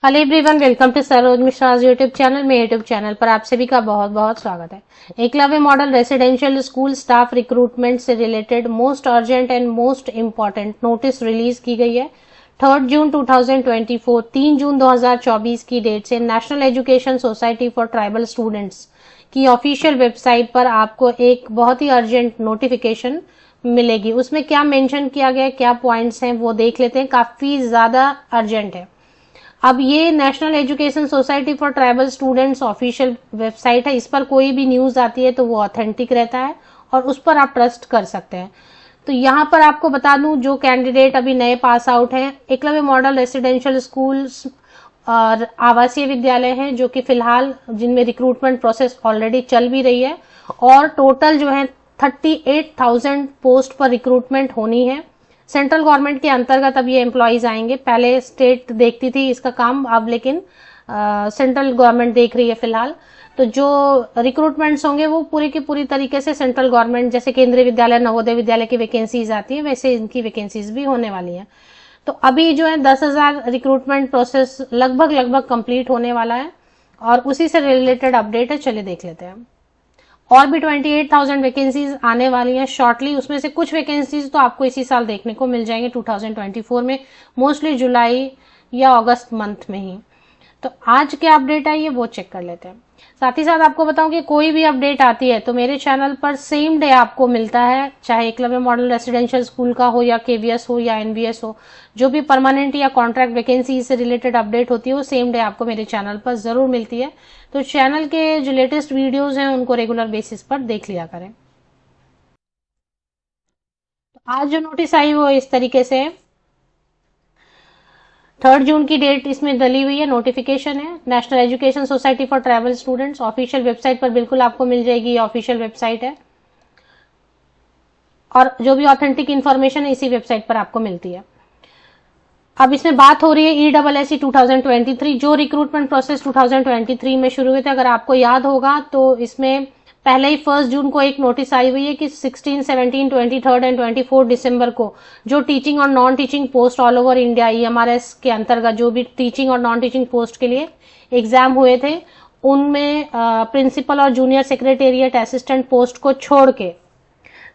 Hello everyone, welcome to Saroj Mishra YouTube channel. मेरे YouTube channel पर आप सभी का बहुत बहुत स्वागत है। Eklavya model residential school staff recruitment से related most urgent and most important notice release की गई है। 3 जून 2024 3 जून 2024 की डेट से national education society for tribal students की ऑफिशियल वेबसाइट पर आपको एक बहुत ही अर्जेंट नोटिफिकेशन मिलेगी। उसमें क्या मेंशन किया गया है, क्या पॉइंट्स हैं, वो देख लेते हैं। काफी ज्यादा अर्जेंट है। अब ये national education society for tribal students official website है। इस पर कोई भी न्यूज आती है तो वो ऑथेंटिक रहता है और उस पर आप ट्रस्ट कर सकते हैं। तो यहाँ पर आपको बता दूं, जो कैंडिडेट अभी नए पास आउट हैं, एकलव्य मॉडल रेसिडेंशियल स्कूल्स और आवासीय विद्यालय हैं जो कि फिलहाल जिनमें रिक्रूटमेंट प्रोसेस ऑलरेडी चल भी रही है और टोटल जो है 38,000 पोस्ट पर रिक्रूटमेंट होनी है। सेंट्रल गवर्नमेंट के अंतर्गत अब ये एम्प्लॉयज आएंगे। पहले स्टेट देखती थी इसका काम, अब लेकिन सेंट्रल गवर्नमेंट देख रही है फिलहाल। तो जो रिक्रूटमेंट्स होंगे वो पूरी की पूरी तरीके से सेंट्रल गवर्नमेंट, जैसे केंद्रीय विद्यालय, नवोदय विद्यालय की वैकेंसीज आती है, वैसे इनकी वैकेंसीज भी होने वाली है। तो अभी जो है 10,000 रिक्रूटमेंट प्रोसेस लगभग कंप्लीट होने वाला है और उसी से रिलेटेड अपडेट है। चलिए देख लेते हैं। और भी 28,000 वैकेंसीज आने वाली हैं शॉर्टली। उसमें से कुछ वैकेंसीज तो आपको इसी साल देखने को मिल जाएंगे 2024 में, मोस्टली जुलाई या अगस्त मंथ में ही। तो आज क्या अपडेट आई है वो चेक कर लेते हैं। साथ ही साथ आपको बताऊं कि कोई भी अपडेट आती है तो मेरे चैनल पर सेम डे आपको मिलता है, चाहे एकलव्य मॉडल रेसिडेंशियल स्कूल का हो या केवीएस हो या एनवीएस हो। जो भी परमानेंट या कॉन्ट्रैक्ट वैकेंसी से रिलेटेड अपडेट होती है वो सेम डे आपको मेरे चैनल पर जरूर मिलती है। तो चैनल के जो लेटेस्ट वीडियोज हैं उनको रेगुलर बेसिस पर देख लिया करें। आज जो नोटिस आई वो इस तरीके से है। 3 जून की डेट इसमें डली हुई है, नोटिफिकेशन है। National education society for tribal students official website पर बिल्कुल आपको मिल जाएगी। ये ऑफिशियल वेबसाइट है और जो भी ऑथेंटिक इन्फॉर्मेशन है इसी वेबसाइट पर आपको मिलती है। अब इसमें बात हो रही है ESSE 2023, जो रिक्रूटमेंट प्रोसेस 2023 में शुरू हुए थे। अगर आपको याद होगा तो इसमें पहले ही 1 जून को एक नोटिस आई हुई है कि 16, 17, 23 एंड 24 दिसंबर को जो टीचिंग और non teaching post all over India EMRS के अंतर्गत जो भी टीचिंग और नॉन टीचिंग पोस्ट के लिए एग्जाम हुए थे, उनमें प्रिंसिपल और जूनियर सेक्रेटेरिएट असिस्टेंट पोस्ट को छोड़ के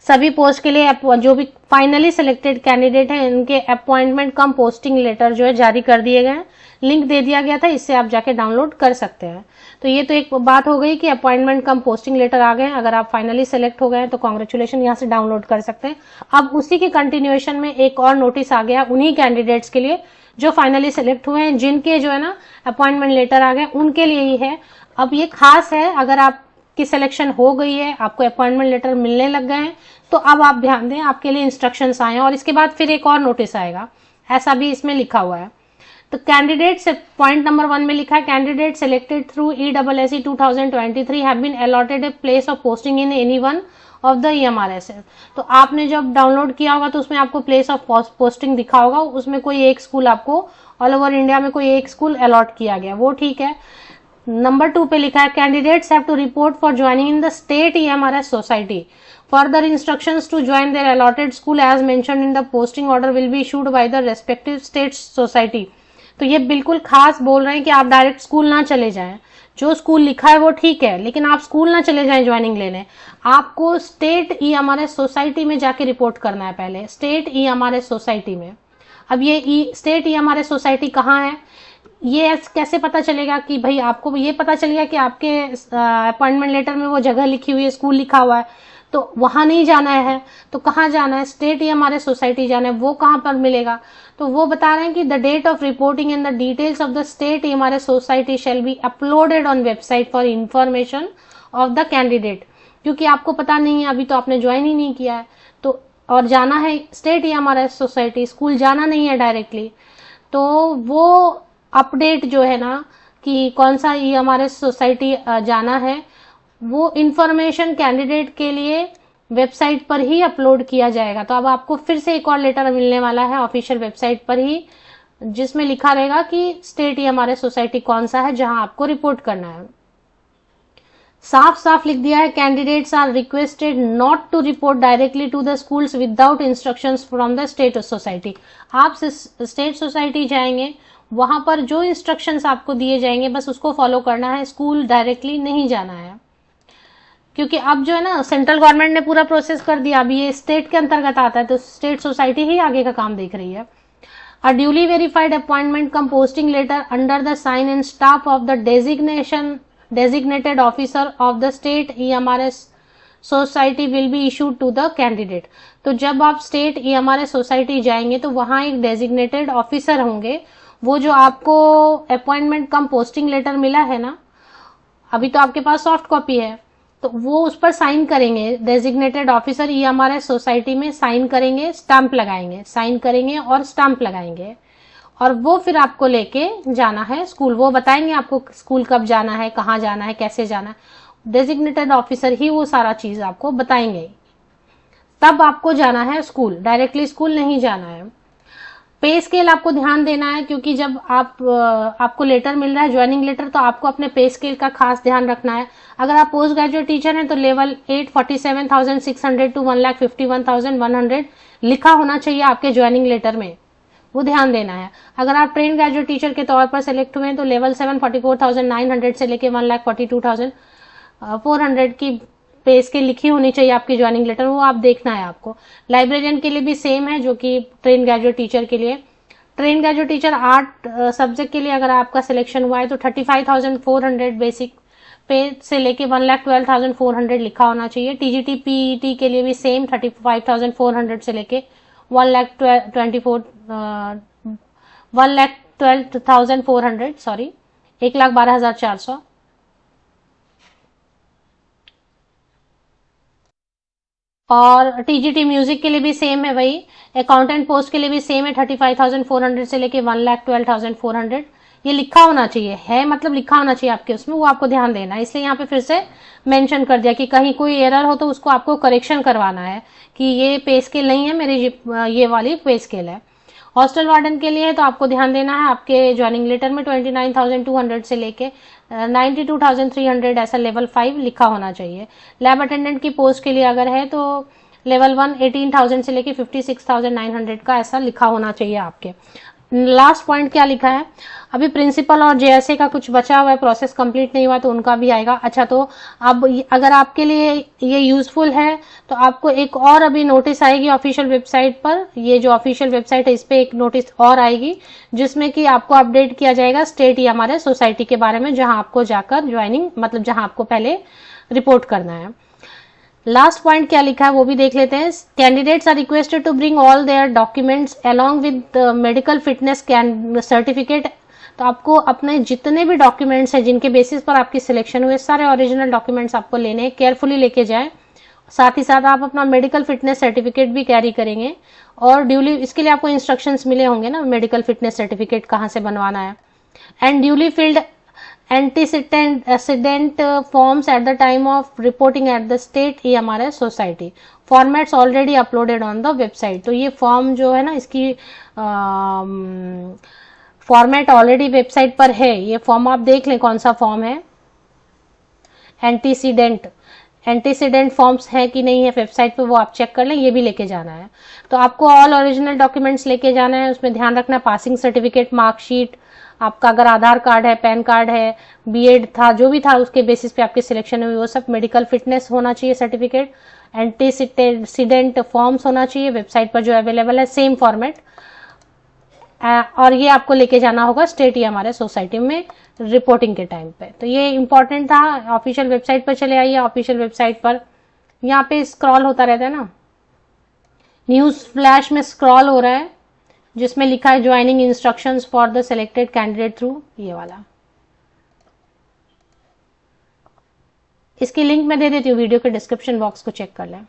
सभी पोस्ट के लिए जो भी फाइनली सिलेक्टेड कैंडिडेट हैं इनके अपॉइंटमेंट कम पोस्टिंग लेटर जो है जारी कर दिए गए हैं। लिंक दे दिया गया था, इससे आप जाके डाउनलोड कर सकते हैं। तो ये तो एक बात हो गई कि अपॉइंटमेंट कम पोस्टिंग लेटर आ गए हैं। अगर आप फाइनली सेलेक्ट हो गए हैं तो कॉन्ग्रेचुलेशन, यहाँ से डाउनलोड कर सकते हैं। अब उसी की कंटिन्यूएशन में एक और नोटिस आ गया उन्हीं कैंडिडेट्स के लिए जो फाइनली सेलेक्ट हुए हैं, जिनके जो है ना अपॉइंटमेंट लेटर आ गए, उनके लिए ही है। अब ये खास है, अगर आप की सिलेक्शन हो गई है, आपको अपॉइंटमेंट लेटर मिलने लग गए हैं, तो अब आप ध्यान दें, आपके लिए इंस्ट्रक्शंस आए हैं और इसके बाद फिर एक और नोटिस आएगा, ऐसा भी इसमें लिखा हुआ है। तो कैंडिडेट से पॉइंट नंबर 1 में लिखा है, candidate selected through ESSE 2023 have been allotted a place of posting in any one of the EMRS। तो आपने जब डाउनलोड किया होगा तो उसमें आपको प्लेस ऑफ पोस्टिंग दिखा होगा, उसमें कोई एक स्कूल आपको ऑल ओवर इंडिया में कोई एक स्कूल अलॉट किया गया, वो ठीक है। नंबर 2 पे लिखा है, candidates have to report for joining in the state EMRS society. Further instructions to join their allotted school as mentioned in the posting order will be issued by the respective state society। तो ये बिल्कुल खास बोल रहे हैं कि आप direct school ना चले जाएं। जो स्कूल लिखा है वो ठीक है, लेकिन आप स्कूल ना चले जाएं ज्वाइनिंग लेने। आपको स्टेट EMRS सोसाइटी में जाके रिपोर्ट करना है पहले, स्टेट EMRS सोसाइटी में। अब ये स्टेट EMRS सोसाइटी कहाँ है, ये कैसे पता चलेगा कि भाई आपको ये पता चलेगा कि आपके अपॉइंटमेंट लेटर में वो जगह लिखी हुई है, स्कूल लिखा हुआ है, तो वहां नहीं जाना है। तो कहाँ जाना है, स्टेट EMRS सोसाइटी जाना है। वो कहाँ पर मिलेगा, तो वो बता रहे हैं कि the date of reporting in the details of the state EMRS society shall be uploaded on website for information of the candidate. क्योंकि आपको पता नहीं है, अभी तो आपने ज्वाइन ही नहीं किया है, तो और जाना है स्टेट EMRS सोसाइटी, स्कूल जाना नहीं है डायरेक्टली, तो वो अपडेट जो है ना कि कौन सा EMRS सोसाइटी जाना है, वो इंफॉर्मेशन कैंडिडेट के लिए वेबसाइट पर ही अपलोड किया जाएगा। तो अब आपको फिर से एक और लेटर मिलने वाला है ऑफिशियल वेबसाइट पर ही, जिसमें लिखा रहेगा कि स्टेट EMRS सोसाइटी कौन सा है जहां आपको रिपोर्ट करना है। साफ साफ लिख दिया है, candidates are requested not to report directly to the schools without instructions from the state society. आप स्टेट सोसाइटी जाएंगे, वहां पर जो इंस्ट्रक्शंस आपको दिए जाएंगे बस उसको फॉलो करना है, स्कूल डायरेक्टली नहीं जाना है। क्योंकि अब जो है ना सेंट्रल गवर्नमेंट ने पूरा प्रोसेस कर दिया, अभी ये स्टेट के अंतर्गत आता है, तो स्टेट सोसाइटी ही आगे का काम देख रही है। A duly verified appointment cum posting letter under the sign and stamp of the designated officer of the state EMRS society will be issued to the candidate। तो जब आप स्टेट EMRS सोसाइटी जाएंगे तो वहां एक डेजिग्नेटेड ऑफिसर होंगे, वो जो आपको अपॉइंटमेंट कम पोस्टिंग लेटर मिला है ना, अभी तो आपके पास सॉफ्ट कॉपी है, तो वो उस पर साइन करेंगे। डेजिग्नेटेड ऑफिसर EMRS सोसाइटी में साइन करेंगे, स्टैंप लगाएंगे, साइन करेंगे और स्टैंप लगाएंगे, और वो फिर आपको लेके जाना है स्कूल। वो बताएंगे आपको स्कूल कब जाना है, कहाँ जाना है, कैसे जाना है। डेजिग्नेटेड ऑफिसर ही वो सारा चीज आपको बताएंगे, तब आपको जाना है स्कूल, डायरेक्टली स्कूल नहीं जाना है। पे स्केल आपको ध्यान देना है, क्योंकि जब आपको लेटर मिल रहा है ज्वाइनिंग लेटर, तो आपको अपने पे स्केल का खास ध्यान रखना है। अगर आप पोस्ट ग्रेजुएट टीचर हैं तो लेवल 8 47,600 टू 1,51,100 लिखा होना चाहिए आपके ज्वाइनिंग लेटर में, वो ध्यान देना है। अगर आप ट्रेन ग्रेजुएट टीचर के तौर पर सिलेक्ट हुए हैं तो लेवल 7 44,900 से लेके 1,42,400 की पे स्केल लिखी होनी चाहिए आपकी ज्वाइनिंग लेटर, वो आप देखना है आपको। लाइब्रेरियन के लिए भी सेम है जो कि ट्रेन ग्रेजुएट टीचर के लिए। ट्रेन ग्रेजुएट टीचर 8 सब्जेक्ट के लिए अगर आपका सिलेक्शन हुआ है तो 35,400 बेसिक पे से लेके 1,12,400 लिखा होना चाहिए। टीजीटी पीईटी के लिए भी सेम 35,400 से लेके 1,12,400 सॉरी 1,12,400। और टीजीटी म्यूजिक के लिए भी सेम है वही। अकाउंटेंट पोस्ट के लिए भी सेम है 35,400 से लेके 1,12,400। ये लिखा होना चाहिए, है मतलब लिखा होना चाहिए आपके उसमें, वो आपको ध्यान देना है। इसलिए यहाँ पे फिर से मेंशन कर दिया कि कहीं कोई एरर हो तो उसको आपको करेक्शन करवाना है कि ये पे स्केल नहीं है, मेरी ये वाली पे स्केल है। हॉस्टल वार्डन के लिए है तो आपको ध्यान देना है आपके ज्वाइनिंग लेटर में 29,200 से लेके 92,300 ऐसा लेवल 5 लिखा होना चाहिए। लैब अटेंडेंट की पोस्ट के लिए अगर है तो लेवल 1 18,000 से लेके 56,900 का ऐसा लिखा होना चाहिए आपके। लास्ट पॉइंट क्या लिखा है, अभी प्रिंसिपल और जेएसए का कुछ बचा हुआ है, प्रोसेस कंप्लीट नहीं हुआ तो उनका भी आएगा। अच्छा, तो अब अगर आपके लिए ये यूजफुल है तो आपको एक और अभी नोटिस आएगी ऑफिशियल वेबसाइट पर। ये जो ऑफिशियल वेबसाइट है इस पे एक नोटिस और आएगी जिसमें कि आपको अपडेट किया जाएगा स्टेट या हमारे सोसाइटी के बारे में, जहां आपको जाकर ज्वाइनिंग मतलब जहां आपको पहले रिपोर्ट करना है। लास्ट पॉइंट क्या लिखा है वो भी देख लेते हैं। Candidates are requested to bring all their documents along with medical fitness certificate. तो आपको अपने जितने भी डॉक्यूमेंट्स हैं जिनके बेसिस पर आपकी सिलेक्शन हुई, सारे ओरिजिनल डॉक्यूमेंट्स आपको लेने हैं, केयरफुली लेके जाएं। साथ ही साथ आप अपना मेडिकल फिटनेस सर्टिफिकेट भी कैरी करेंगे, और ड्यूली इसके लिए आपको इंस्ट्रक्शंस मिले होंगे ना मेडिकल फिटनेस सर्टिफिकेट कहाँ से बनवाना है। And duly field antecedent forms at the time of reporting at the state EMRS society, formats already uploaded on the website। तो ये फॉर्म जो है ना इसकी फॉर्मेट ऑलरेडी वेबसाइट पर है, ये फॉर्म आप देख लें कौन सा फॉर्म है। एंटीसीडेंट फॉर्म्स है कि नहीं है वेबसाइट पे वो आप चेक कर लें, ये भी लेके जाना है। तो आपको ऑल ओरिजिनल डॉक्यूमेंट्स लेके जाना है, उसमें ध्यान रखना पासिंग सर्टिफिकेट, मार्कशीट, आपका अगर आधार कार्ड है, पैन कार्ड है, बीएड था, जो भी था उसके बेसिस पे आपकी सिलेक्शन हुई वो सब, मेडिकल फिटनेस होना चाहिए सर्टिफिकेट, एंटीसीडेंट फॉर्म्स होना चाहिए वेबसाइट पर जो अवेलेबल है सेम फॉर्मेट, और ये आपको लेके जाना होगा स्टेट या हमारे सोसाइटी में रिपोर्टिंग के टाइम पे। तो ये इंपॉर्टेंट था। ऑफिशियल वेबसाइट पर चले आइए, ऑफिशियल वेबसाइट पर यहाँ पे स्क्रॉल होता रहता है ना, न्यूज फ्लैश में स्क्रॉल हो रहा है जिसमें लिखा है joining instructions for the selected candidate through, ये वाला। इसकी लिंक मैं दे देती हूँ वीडियो के डिस्क्रिप्शन बॉक्स को चेक कर लें।